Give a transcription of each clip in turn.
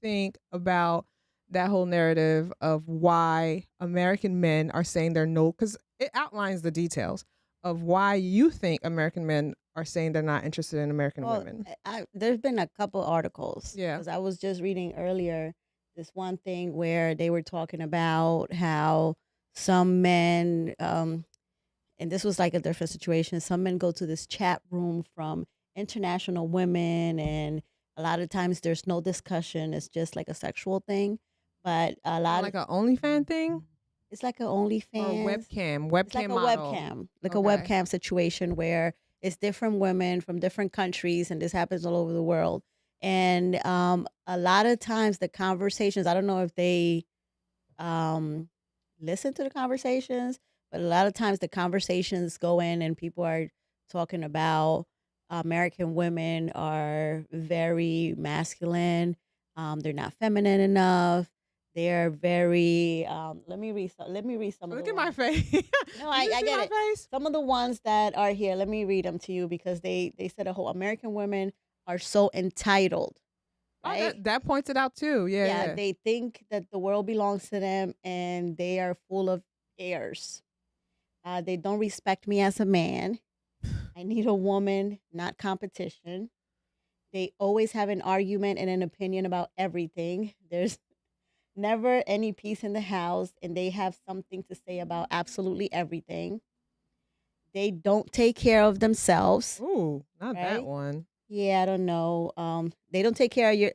think about that whole narrative of why American men are saying they're no, because it outlines the details of why you think American men are saying they're not interested in American Well, women. there's been a couple articles Yeah. because I was just reading earlier this one thing where they were talking about how some men, and this was like a different situation. Some men go to this chat room from international women, and a lot of times there's no discussion. It's just like a sexual thing. But a lot of Like a OnlyFans thing it's like a or OnlyFans. webcam, It's like webcam a model. webcam, like a Okay. webcam situation where it's different women from different countries, and this happens all over the world. And a lot of times the conversations, I don't know if they um, listen to the conversations, but a lot of times the conversations go in and people are talking about American women are very masculine. They're not feminine enough. They're very. Let me read some of Look the at my ones. face. No, Did you I see get my it. face? Some of the ones that are here, let me read them to you because they said a whole American women are so entitled, Oh, right? that points it out too. Yeah, Yeah, yeah. they think that the world belongs to them and they are full of airs. They don't respect me as a man. I need a woman, not competition. They always have an argument and an opinion about everything. There's never any peace in the house, and they have something to say about absolutely everything. They don't take care of themselves, Ooh, not that right? one. Yeah, I don't know. They don't take care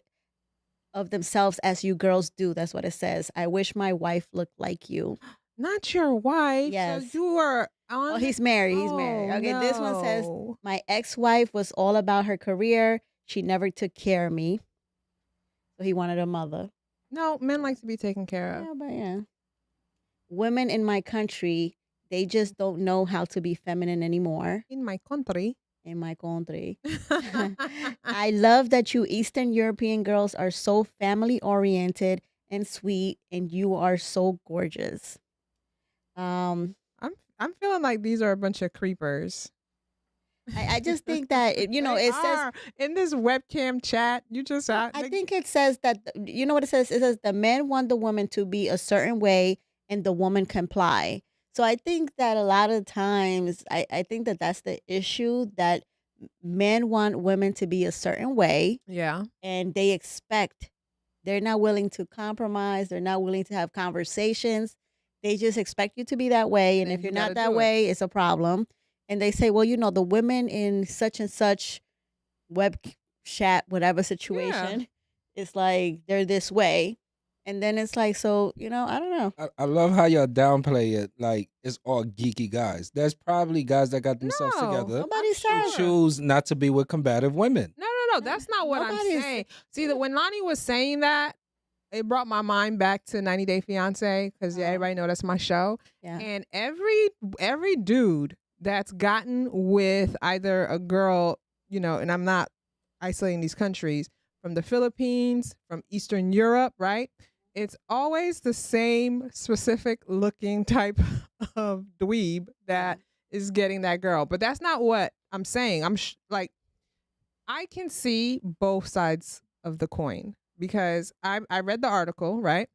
of themselves as you girls do. That's what it says. I wish my wife looked like you. Not your wife. So Yes. you are Oh, on. he's married. He's married. Oh Okay, this one says no. my ex-wife was all about her career. She never took care of me. So he wanted a mother. No, men like to be taken care of. Yeah, but yeah. Women in my country, they just don't know how to be feminine anymore. In my country. In my country. I love that you Eastern European girls are so family oriented and sweet, and you are so gorgeous. Um, I'm feeling like these are a bunch of creepers. I just think that They it says. are in this webcam chat. You just No, out. I think it says that you know what it says. It says the men want the woman to be a certain way, and the woman comply. So I think that a lot of times, I think that that's the issue that men want women to be a certain way, Yeah. and they expect they're not willing to compromise. They're not willing to have conversations. They just expect you to be that way. And Then if you you're got to not that do it. way, it's a problem. And they say, well, the women in such and such web chat, whatever Yeah. situation, it's like they're this way. And then it's like, so, I don't know. I love how y'all downplay it like it's all geeky guys. There's probably guys that got themselves No, together I'm Nobody who says. sure. choose not to be with combative women. No. That's not what I'm Nobody's. saying. See, that when Lonnie was saying that, it brought my mind back to 90 Day Fiance because Oh. everybody know that's my show. Yeah. And every dude that's gotten with either a girl, and I'm not isolating these countries, from the Philippines, from Eastern Europe, right? It's always the same specific looking type of dweeb that is getting that girl. But that's not what I'm saying. I'm like, I can see both sides of the coin because I read the article, right?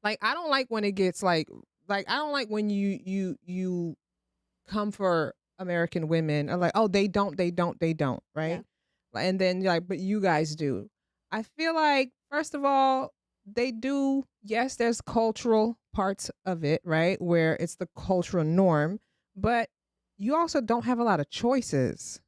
Like I don't like when it gets like I don't like when you come for American women or like, oh, they don't, right? Yeah. And then you're like, but you guys do. I feel like first of all, they do. Yes, there's cultural parts of it, right, where it's the cultural norm, but you also don't have a lot of choices.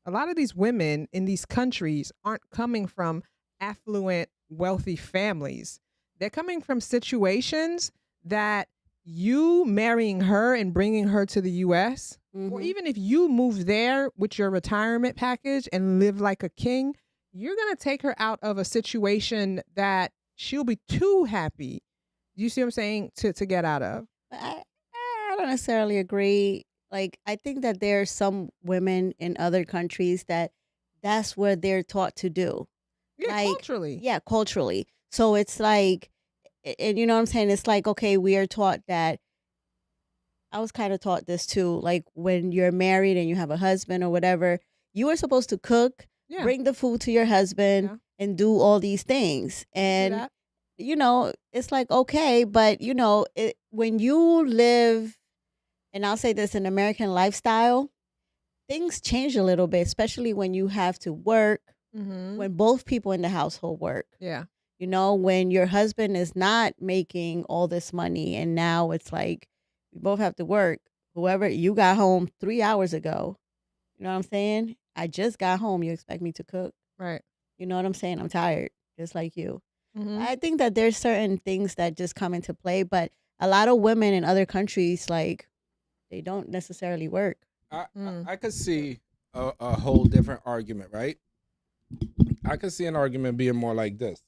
A lot of these women in these countries aren't coming from affluent, wealthy families. They're coming from situations that you marrying her and bringing her to the US, or even if you move there with your retirement package and live like a king, you're going to take her out of a situation that she'll be too happy. You see what I'm saying? To get out of. I don't necessarily agree. Like, I think that there are some women in other countries that's what they're taught to do. Yeah, Like, culturally. yeah, culturally. So it's like, and you know what I'm saying? It's like, okay, we are taught that. I was kind of taught this too. Like when you're married and you have a husband or whatever, you are supposed to cook, Yeah. bring the food to your husband, Yeah. and do all these things. Do And that. it's like, okay, but when you live, and I'll say this, an American lifestyle, things change a little bit, especially when you have to work, Mm-hmm. when both people in the household work. Yeah. When your husband is not making all this money, and now it's like we both have to work. Whoever, you got home 3 hours ago. You know what I'm saying? I just got home. You expect me to cook? Right. You know what I'm saying? I'm tired, just like you. Mm-hmm. I think that there's certain things that just come into play, but a lot of women in other countries, like, they don't necessarily work. I could see a whole different argument, right? I could see an argument being more like this.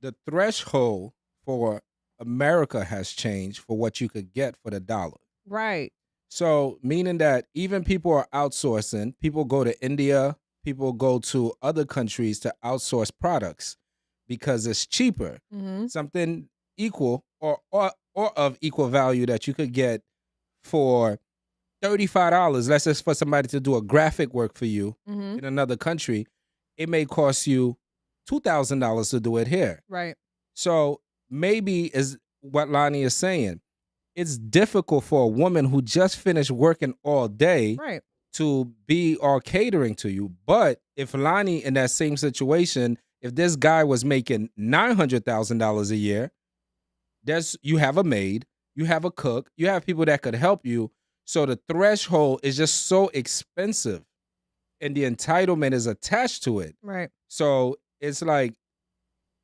The threshold for America has changed for what you could get for the dollar. Right. So, meaning that even people are outsourcing, people go to India, people go to other countries to outsource products because it's cheaper. Mm-hmm. Something equal or of equal value that you could get for $35. Let's just for somebody to do a graphic work for you Mm-hmm. in another country, it may cost you $2,000 to do it here. Right. So maybe is what Lonnie is saying. It's difficult for a woman who just finished working all day Right. to be all catering to you. But if Lonnie in that same situation, if this guy was making $900,000 a year, you have a maid, you have a cook, you have people that could help you. So the threshold is just so expensive and the entitlement is attached to it. Right. So it's like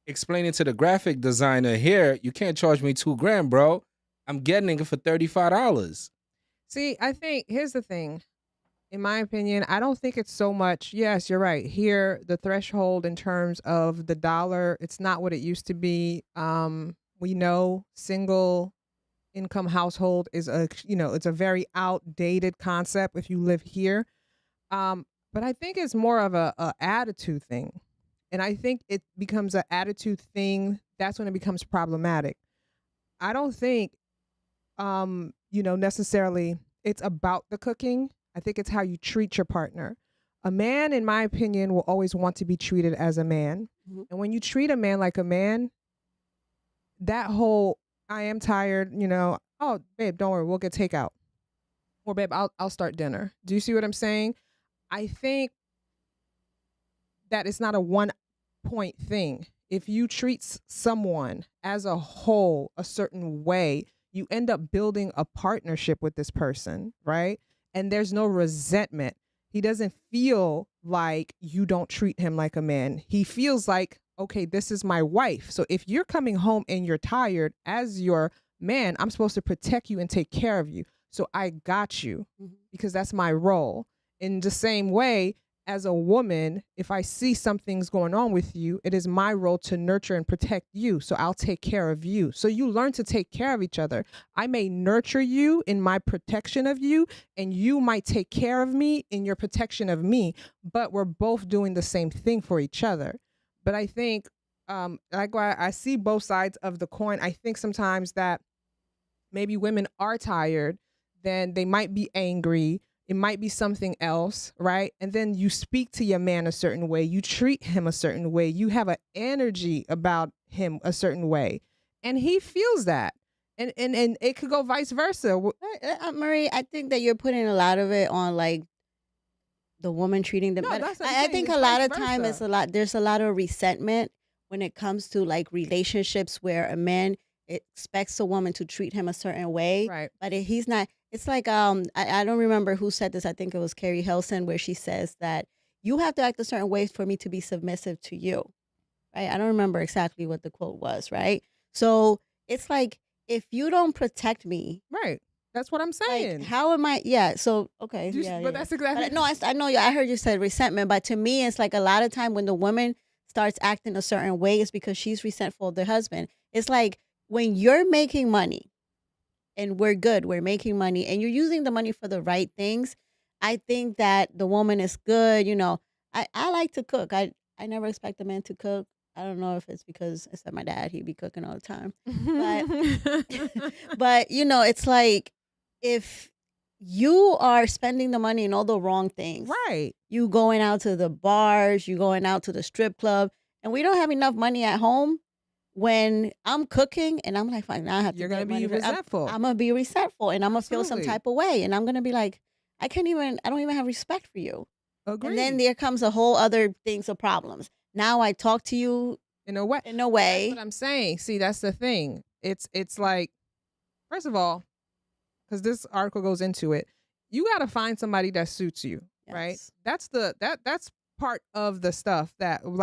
explaining to the graphic designer here, you can't charge me $2,000, bro. I'm getting it for $35. See, I think here's the thing. In my opinion, I don't think it's so much. Yes, you're right. Here, the threshold in terms of the dollar, it's not what it used to be. We know single income household is it's a very outdated concept if you live here. But I think it's more of a attitude thing. And I think it becomes an attitude thing. That's when it becomes problematic. I don't think, necessarily it's about the cooking. I think it's how you treat your partner. A man, in my opinion, will always want to be treated as a man. Mm-hmm. And when you treat a man like a man, that whole, I am tired, oh, babe, don't worry, we'll get takeout. Or babe, I'll start dinner. Do you see what I'm saying? I think that it's not a one point thing. If you treat someone as a whole a certain way, you end up building a partnership with this person, right? And there's no resentment. He doesn't feel like you don't treat him like a man. He feels like, okay, this is my wife. So if you're coming home and you're tired, as your man, I'm supposed to protect you and take care of you. So I got you because that's my role. In the same way, as a woman, if I see something's going on with you, it is my role to nurture and protect you. So I'll take care of you. So you learn to take care of each other. I may nurture you in my protection of you, and you might take care of me in your protection of me, but we're both doing the same thing for each other. But I think, like I see both sides of the coin. I think sometimes that maybe women are tired, then they might be angry. It might be something else, right? And then you speak to your man a certain way. You treat him a certain way. You have an energy about him a certain way. And he feels that. And it could go vice versa. Marie, I think that you're putting a lot of it on, like, the woman treating them No, better. that's what I'm I saying. think It's a lot vice of time versa. there's a lot of resentment when it comes to, like, relationships where a man expects a woman to treat him a certain way, Right. but he's not. It's like, I don't remember who said this. I think it was Carrie Hilson, where she says that you have to act a certain way for me to be submissive to you, right? I don't remember exactly what the quote was, right? So it's like, if you don't protect me, Right. That's what I'm saying. like, how am I? Yeah. So, okay. You- Yeah. but yeah. that's exactly. But no, I know you. I heard you said resentment, but to me, it's like a lot of time when the woman starts acting a certain way, it's because she's resentful of the husband. It's like when you're making money and we're good, we're making money, and you're using the money for the right things. I think that the woman is good. I like to cook. I never expect a man to cook. I don't know if it's because, except my dad, he'd be cooking all the time. But it's like, if you are spending the money in all the wrong things. Right. You going out to the bars, you going out to the strip club, and we don't have enough money at home. When I'm cooking and I'm like, fine, now I have You're to gonna get money be resentful. I'm gonna be resentful, and I'm gonna feel some Absolutely. type of way, and I'm gonna be like, I don't even have respect for you. Agreed. And then there comes a whole other things of problems. Now I talk to you in a way. in a way. That's what I'm saying. See, that's the thing. It's like, first of all, because this article goes into it, you got to find somebody that suits you, right? Yes. That's part of the stuff that, like,